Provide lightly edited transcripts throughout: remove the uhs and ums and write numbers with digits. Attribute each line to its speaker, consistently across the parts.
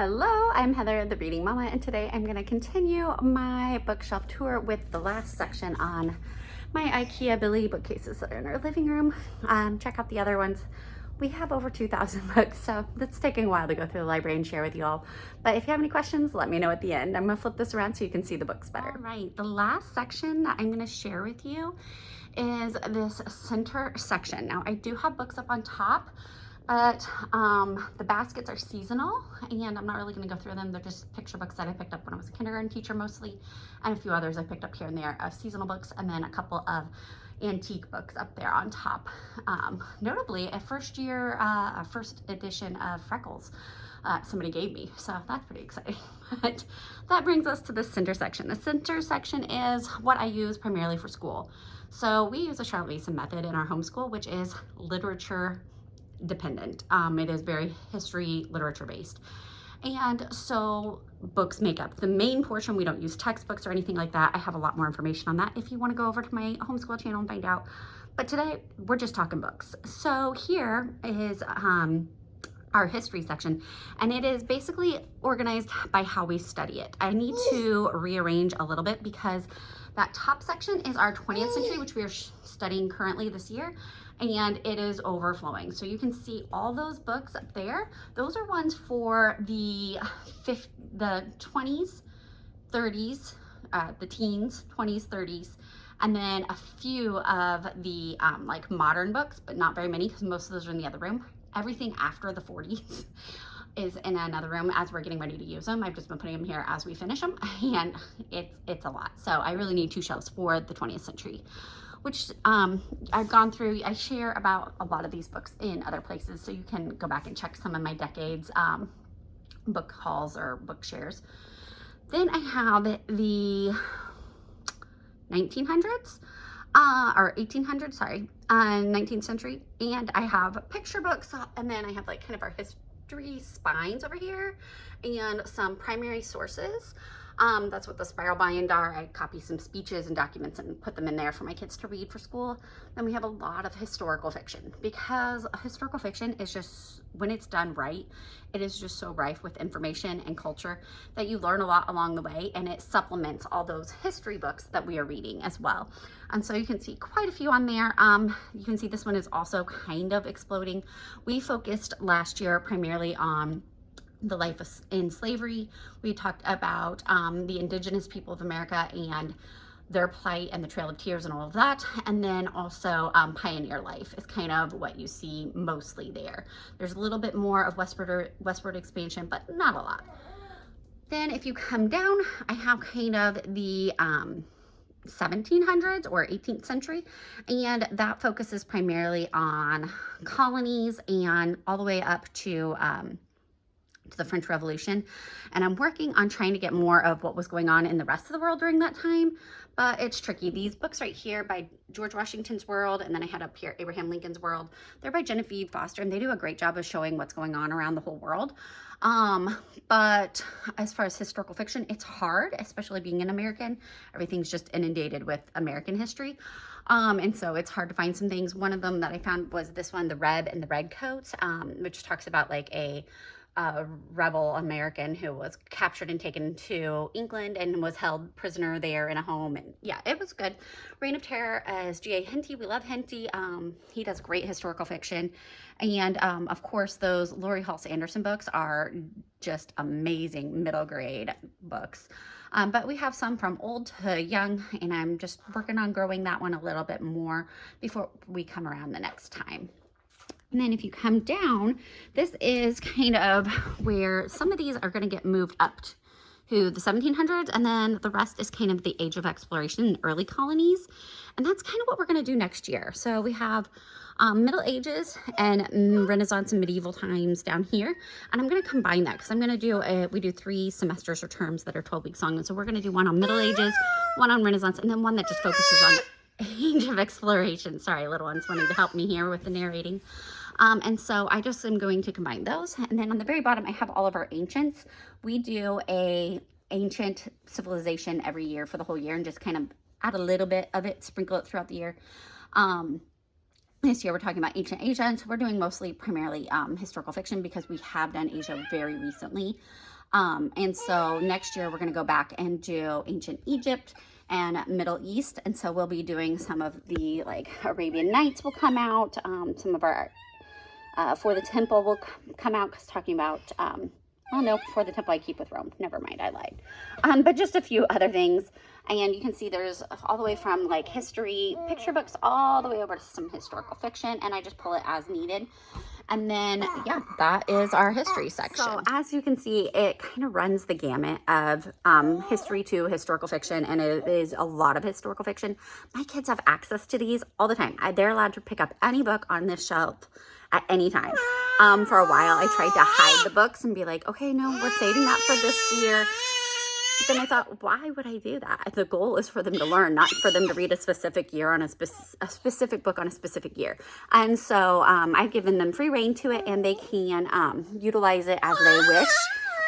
Speaker 1: Hello, I'm Heather, the Reading Mama, and today I'm going to continue my bookshelf tour with the last section on my IKEA Billy bookcases that are in our living room. Check out the other ones. We have over 2,000 books, so it's taking a while to go through the library and share with you all. But if you have any questions, let me know at the end. I'm going to flip this around so you can see the books better. All right, the last section that I'm going to share with you is this center section. Now, I do have books up on top, but the baskets are seasonal, and I'm not really going to go through them. They're just picture books that I picked up when I was a kindergarten teacher mostly, and a few others I picked up here and there of seasonal books, and then a couple of antique books up there on top. Notably, a first edition of Freckles somebody gave me, so that's pretty exciting. But that brings us to the center section. The center section is what I use primarily for school. So we use a Charlotte Mason method in our homeschool, which is literature dependent. It is very history literature based, and so books make up the main portion. We don't use textbooks or anything like that. I have a lot more information on that if you want to go over to my homeschool channel and find out, but today we're just talking books. So here is our history section, and it is basically organized by how we study it. I need to rearrange a little bit because that top section is our 20th century, which we are studying currently this year, and it is overflowing. So you can see all those books up there. Those are ones for the 20s, 30s, the teens, 20s, 30s, and then a few of the like modern books, but not very many because most of those are in the other room. Everything after the 40s is in another room as we're getting ready to use them. I've just been putting them here as we finish them, and it's a lot. So I really need 2 shelves for the 20th century, which I've gone through. I share about a lot of these books in other places, so you can go back and check some of my decades book hauls or book shares. Then I have the 1900s or 1800s, sorry, 19th century, and I have picture books, and then I have like kind of our history spines over here and some primary sources. That's what the spiral bind are. I copy some speeches and documents and put them in there for my kids to read for school. Then we have a lot of historical fiction, because historical fiction is just, when it's done right, it is just so rife with information and culture that you learn a lot along the way, and it supplements all those history books that we are reading as well. And so you can see quite a few on there. You can see this one is also kind of exploding. We focused last year primarily on the life in slavery. We talked about the indigenous people of America and their plight and the Trail of Tears and all of that. And then also pioneer life is kind of what you see mostly there. There's a little bit more of westward expansion, but not a lot. Then if you come down, I have kind of the 1700s or 18th century, and that focuses primarily on colonies and all the way up to the French Revolution. And I'm working on trying to get more of what was going on in the rest of the world during that time, but it's tricky. These books right here by George Washington's World, and then I had up here Abraham Lincoln's World, they're by Genevieve Foster, and they do a great job of showing what's going on around the whole world. But as far as historical fiction, it's hard, especially being an American. Everything's just inundated with American history. And so it's hard to find some things. One of them that I found was this one, The Reb and the Redcoats, which talks about like a rebel American who was captured and taken to England and was held prisoner there in a home. And yeah, it was good. Reign of Terror as G.A. Henty. We love Henty. He does great historical fiction. And of course, those Laurie Halse Anderson books are just amazing middle grade books. But we have some from old to young, and I'm just working on growing that one a little bit more before we come around the next time. And then if you come down, this is kind of where some of these are going to get moved up to the 1700s, and then the rest is kind of the age of exploration and early colonies. And that's kind of what we're going to do next year. So we have Middle Ages and Renaissance and medieval times down here. And I'm going to combine that because I'm going to do, we do 3 semesters or terms that are 12 weeks long. And so we're going to do one on Middle Ages, one on Renaissance, and then one that just focuses on age of exploration. Sorry, little one's wanting to help me here with the narrating. And so I just am going to combine those. And then on the very bottom, I have all of our ancients. We do a ancient civilization every year for the whole year and just kind of add a little bit of it, sprinkle it throughout the year. This year we're talking about ancient Asia, and so we're doing mostly primarily historical fiction because we have done Asia very recently. And so next year we're going to go back and do ancient Egypt and Middle East. And so we'll be doing some of the like Arabian Nights will come out. Some of our For the Temple will come out, because talking about, oh no, For the Temple I keep with Rome. Never mind, I lied. But just a few other things. And you can see there's all the way from like history picture books all the way over to some historical fiction, and I just pull it as needed. And then, yeah, that is our history section. So as you can see, it kind of runs the gamut of history to historical fiction, and it is a lot of historical fiction. My kids have access to these all the time. They're allowed to pick up any book on this shelf at any time. For a while, I tried to hide the books and be like, okay, no, we're saving that for this year. But then I thought, why would I do that? The goal is for them to learn, not for them to read a specific year on a specific book on a specific year. And so I've given them free reign to it, and they can utilize it as they wish.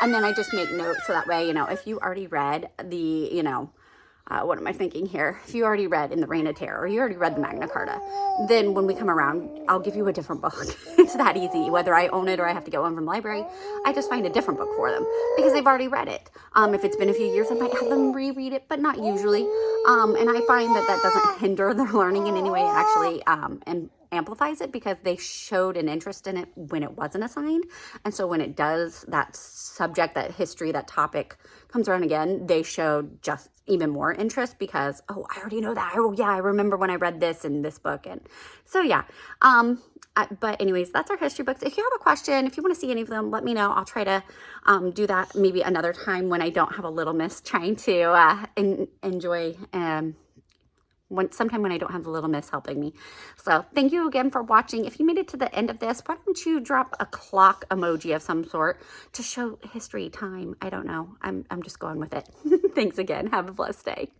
Speaker 1: And then I just make notes so that way, you know, if you already read the, you know, what am I thinking here? If you already read In the Reign of Terror, or you already read the Magna Carta, then when we come around, I'll give you a different book. It's that easy. Whether I own it or I have to get one from the library, I just find a different book for them because they've already read it. If it's been a few years, I might have them reread it, but not usually. And I find that that doesn't hinder their learning in any way. It actually and amplifies it, because they showed an interest in it when it wasn't assigned. And so when it does, that subject, that history, that topic comes around again, they showed just even more interest because, oh, I already know that. Oh yeah, I remember when I read this in this book. And so yeah, but anyways, that's our history books. If you have a question, if you want to see any of them, let me know. I'll try to do that maybe another time when I don't have a little miss trying to enjoy sometime when I don't have the little miss helping me. So thank you again for watching. If you made it to the end of this, why don't you drop a clock emoji of some sort to show history time? I don't know. I'm just going with it. Thanks again. Have a blessed day.